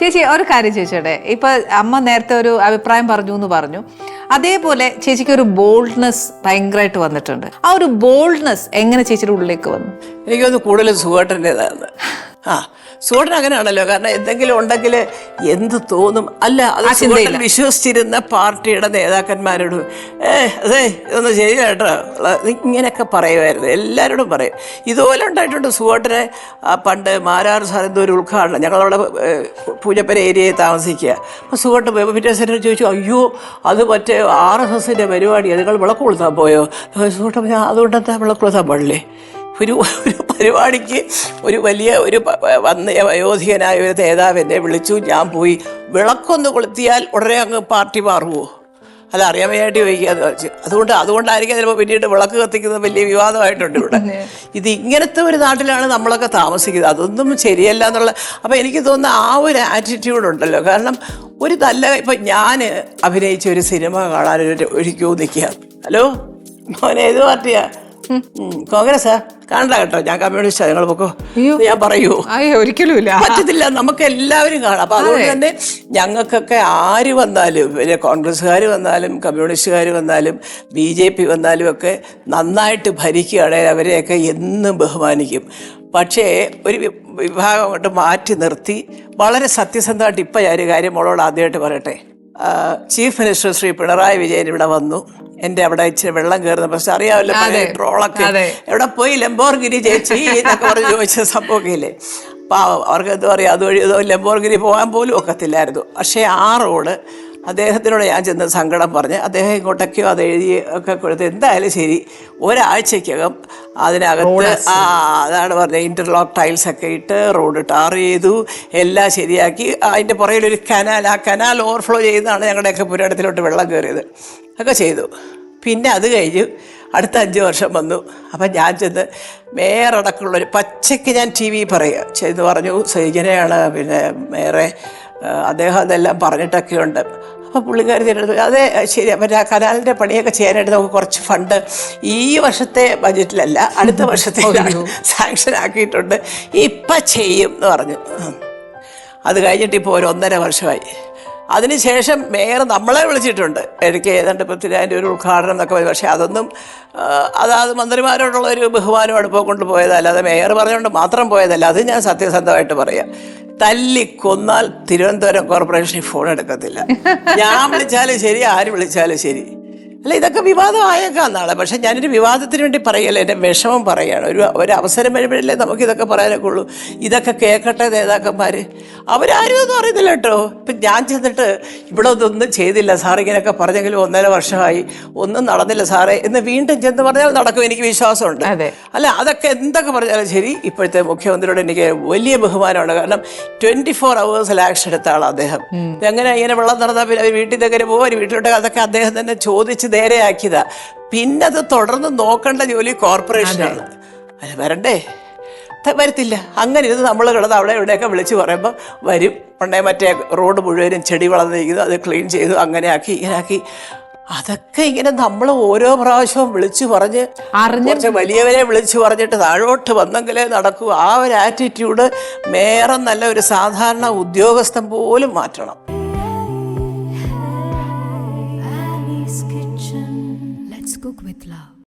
ചേച്ചി ഒരു കാര്യം ചേച്ചിയുടെ ഇപ്പൊ അമ്മ നേരത്തെ ഒരു അഭിപ്രായം പറഞ്ഞു എന്ന് പറഞ്ഞു, അതേപോലെ ചേച്ചിക്ക് ഒരു ബോൾഡ്നെസ് ഭയങ്കരമായിട്ട് വന്നിട്ടുണ്ട്. ആ ഒരു ബോൾഡ്നെസ് എങ്ങനെ ചേച്ചിയുടെ ഉള്ളിലേക്ക് വന്നു? എനിക്കൊന്ന് കൂടുതൽ സുഖേട്ടൻ്റെതാണ്. സുഖേട്ടൻ അങ്ങനെയാണല്ലോ, കാരണം എന്തെങ്കിലും ഉണ്ടെങ്കിൽ എന്ത് തോന്നും. അല്ല, അത് സുഖേട്ടൻ വിശ്വസിച്ചിരുന്ന പാർട്ടിയുടെ നേതാക്കന്മാരോട് അതെ ഇതൊന്നും ശരിയല്ല കേട്ടോ ഇങ്ങനെയൊക്കെ പറയുമായിരുന്നു, എല്ലാവരോടും പറയും. ഇതുപോലെ ഉണ്ടായിട്ടുണ്ട്. സുഖേട്ടനെ പണ്ട് മാരാർ സാറിൻ്റെ ഒരു ഉദ്ഘാടനം, ഞങ്ങളവിടെ പൂജപ്പര ഏരിയയിൽ താമസിക്കുക. അപ്പോൾ സുഖേട്ടൻ പിറ്റേ സെൻറ്റർ ചോദിച്ചു, അയ്യോ അത് മറ്റേ RSSൻ്റെ പരിപാടിയാണ്, നിങ്ങൾ വിളക്ക് കൊളുത്താൻ പോയോ? സുഖേട്ടൻ ഞാൻ അതുകൊണ്ടെന്താ വിളക്ക് കൊളുത്താൻ പാടില്ലേ? ഒരു പരിപാടിക്ക് ഒരു വലിയ ഒരു വയോധികനായ ഒരു നേതാവ് എന്നെ വിളിച്ചു, ഞാൻ പോയി. വിളക്കൊന്ന് കൊളുത്തിയാൽ ഉടനെ അങ്ങ് പാർട്ടി മാറുമോ? അത് അറിയാൻ വേണ്ടി ചോദിക്കാന്ന് വെച്ചു. അതുകൊണ്ടായിരിക്കും ചിലപ്പോൾ പിന്നീട് വിളക്ക് കത്തിക്കുന്നത് വലിയ വിവാദമായിട്ടുണ്ട് ഇവിടെ. ഇത് ഇങ്ങനത്തെ ഒരു നാട്ടിലാണ് നമ്മളൊക്കെ താമസിക്കുന്നത്. അതൊന്നും ശരിയല്ല എന്നുള്ള. അപ്പോൾ എനിക്ക് തോന്നുന്ന ആ ഒരു ആറ്റിറ്റ്യൂഡ് ഉണ്ടല്ലോ. കാരണം ഒരു നല്ല ഇപ്പം ഞാൻ അഭിനയിച്ച ഒരു സിനിമ കാണാൻ ഒരു ക്യൂ നിൽക്കുക. ഹലോ മോനെ ഏത് പാർട്ടിയാ? കോൺഗ്രസ്സാ? കാണണ്ട കേട്ടോ, ഞാൻ കമ്മ്യൂണിസ്റ്റാ, നിങ്ങൾ പൊക്കോ. ഞാൻ പറയൂ, ഒരിക്കലും ഇല്ല, പറ്റത്തില്ല. നമുക്ക് എല്ലാവരും കാണാം. അപ്പൊ അതുകൊണ്ട് തന്നെ ഞങ്ങൾക്കൊക്കെ ആര് വന്നാലും, പിന്നെ കോൺഗ്രസ്സുകാർ വന്നാലും കമ്മ്യൂണിസ്റ്റുകാർ വന്നാലും BJP വന്നാലും ഒക്കെ നന്നായിട്ട് ഭരിക്കുകയാണെങ്കിൽ അവരെയൊക്കെ എന്നും ബഹുമാനിക്കും. പക്ഷേ ഒരു വിഭാഗം കൊണ്ട് മാറ്റി നിർത്തി വളരെ സത്യസന്ധമായിട്ട് ഇപ്പം ഞാൻ ഒരു കാര്യം മോളോട് ആദ്യമായിട്ട് പറയട്ടെ. ചീഫ് മിനിസ്റ്റർ ശ്രീ പിണറായി വിജയൻ ഇവിടെ വന്നു. എൻ്റെ അവിടെ ഇച്ചിരി വെള്ളം കയറുന്ന പ്രശ്നം അറിയാമല്ലോ, പഴയ ട്രോളൊക്കെ. എവിടെ പോയി ലംബോർഗിരി ചേച്ചി എന്നൊക്കെ പറഞ്ഞ് ചോദിച്ച സംഭവമൊക്കെ ഇല്ലേ. പാവം, അവർക്ക് എന്താ പറയുക, അതുവഴി ലംബോർഗിരി പോകാൻ പോലും ഒക്കത്തില്ലായിരുന്നു. പക്ഷേ ആ റോഡ് അദ്ദേഹത്തിനോട് ഞാൻ ചെന്ന് സങ്കടം പറഞ്ഞ് അദ്ദേഹം ഇങ്ങോട്ടൊക്കെയോ അത് എഴുതി ഒക്കെ കൊടുത്ത് എന്തായാലും ശരി ഒരാഴ്ചക്കകം അതിനകത്ത് അതാണ് പറഞ്ഞത് ഇൻ്റർലോക്ക് ടൈൽസൊക്കെ ഇട്ട് റോഡ് ടാർ ചെയ്തു, എല്ലാം ശരിയാക്കി. അതിൻ്റെ പുറകിലൊരു കനാൽ, ആ കനാൽ ഓവർഫ്ലോ ചെയ്താണ് ഞങ്ങളുടെയൊക്കെ പുരാടത്തിലോട്ട് വെള്ളം കയറിയത് ഒക്കെ ചെയ്തു. പിന്നെ അത് കഴിഞ്ഞ് അടുത്ത 5 വർഷം വന്നു. അപ്പം ഞാൻ ചെന്ന് മേയറടക്കമുള്ളൊരു പച്ചയ്ക്ക് ഞാൻ TV പറയുക ചെയ്ത് പറഞ്ഞു, ഇങ്ങനെയാണ് പിന്നെ മേയറെ അദ്ദേഹം അതെല്ലാം പറഞ്ഞിട്ടൊക്കെ ഉണ്ട്. അപ്പോൾ പുള്ളിക്കാരി തിരഞ്ഞെടുത്തു, അതെ ശരി, അപ്പം ആ കനാലിൻ്റെ പണിയൊക്കെ ചെയ്യാനായിട്ട് നമുക്ക് കുറച്ച് ഫണ്ട് ഈ വർഷത്തെ ബജറ്റിലല്ല അടുത്ത വർഷത്തെ സാങ്ഷൻ ആക്കിയിട്ടുണ്ട്, ഇപ്പം ചെയ്യും എന്ന് പറഞ്ഞു. അത് കഴിഞ്ഞിട്ട് ഇപ്പോൾ ഒരു 1.5 വർഷമായി. അതിനുശേഷം മേയർ നമ്മളെ വിളിച്ചിട്ടുണ്ട്, എനിക്ക് ഏതാണ്ട് 10,000 ഒരു ഉദ്ഘാടനം എന്നൊക്കെ പറയും. പക്ഷേ അതൊന്നും അതാത് മന്ത്രിമാരോടുള്ള ഒരു ബഹുമാനം അടുപ്പം കൊണ്ടുപോയതല്ല, അല്ലാതെ മേയർ പറഞ്ഞുകൊണ്ട് മാത്രം പോയതല്ല. അത് ഞാൻ സത്യസന്ധമായിട്ട് പറയാം. തല്ലിക്കൊന്നാൽ തിരുവനന്തപുരം കോർപ്പറേഷനിൽ ഫോൺ എടുക്കത്തില്ല. ഞാൻ വിളിച്ചാലും ശരി, ആര് വിളിച്ചാലും ശരി. അല്ല, ഇതൊക്കെ വിവാദമായേക്കാം നാളെ. പക്ഷെ ഞാനൊരു വിവാദത്തിന് വേണ്ടി പറയല്ല, എൻ്റെ വിഷമം പറയുകയാണ്. ഒരു അവസരം വരുമ്പോഴല്ലേ നമുക്കിതൊക്കെ പറയാനൊക്കെ ഉള്ളൂ. ഇതൊക്കെ കേൾക്കട്ടെ നേതാക്കന്മാർ, അവരാരും ഒന്നും അറിയത്തില്ല കേട്ടോ. ഇപ്പം ഞാൻ ചെന്നിട്ട് ഇവിടെ ഒന്നും ചെയ്തില്ല സാർ, ഇങ്ങനെയൊക്കെ പറഞ്ഞെങ്കിലും 1.5 വർഷമായി ഒന്നും നടന്നില്ല സാറേ എന്ന് വീണ്ടും ചെന്ന് പറഞ്ഞാൽ നടക്കും, എനിക്ക് വിശ്വാസമുണ്ട്. അല്ല, അതൊക്കെ എന്തൊക്കെ പറഞ്ഞാലും ശരി, ഇപ്പോഴത്തെ മുഖ്യമന്ത്രിയോട് എനിക്ക് വലിയ ബഹുമാനമാണ്. കാരണം 24 hours ആക്ഷൻ എടുത്ത ആളാണ് അദ്ദേഹം. എങ്ങനെ ഇങ്ങനെ വെള്ളം നടന്നാൽ പിന്നെ അവർ വീട്ടിൽ തന്നെ പോകും, വീട്ടിലോട്ട് അതൊക്കെ അദ്ദേഹം തന്നെ ചോദിച്ച് നേരെയാക്കിയതാ. പിന്നെ അത് തുടർന്ന് നോക്കേണ്ട ജോലി കോർപ്പറേഷനാണ്. അത് വരണ്ടേ? വരത്തില്ല. അങ്ങനെ ഇത് നമ്മൾ കിടന്ന് അവിടെ ഇവിടെയൊക്കെ വിളിച്ച് പറയുമ്പോൾ വരും. പണ്ടേ മറ്റേ റോഡ് മുഴുവനും ചെടി വളർന്നിരിക്കുന്നു, അത് ക്ലീൻ ചെയ്തു, അങ്ങനെ ആക്കി ഇങ്ങനെ ആക്കി. അതൊക്കെ ഇങ്ങനെ നമ്മൾ ഓരോ പ്രാവശ്യവും വിളിച്ചു പറഞ്ഞ് കുറച്ച് വലിയവരെ വിളിച്ചു പറഞ്ഞിട്ട് താഴോട്ട് വന്നെങ്കിലേ നടക്കൂ. ആ ഒരു ആറ്റിറ്റ്യൂഡ് മേയറെന്നല്ല ഒരു സാധാരണ ഉദ്യോഗസ്ഥൻ പോലും മാറ്റണം.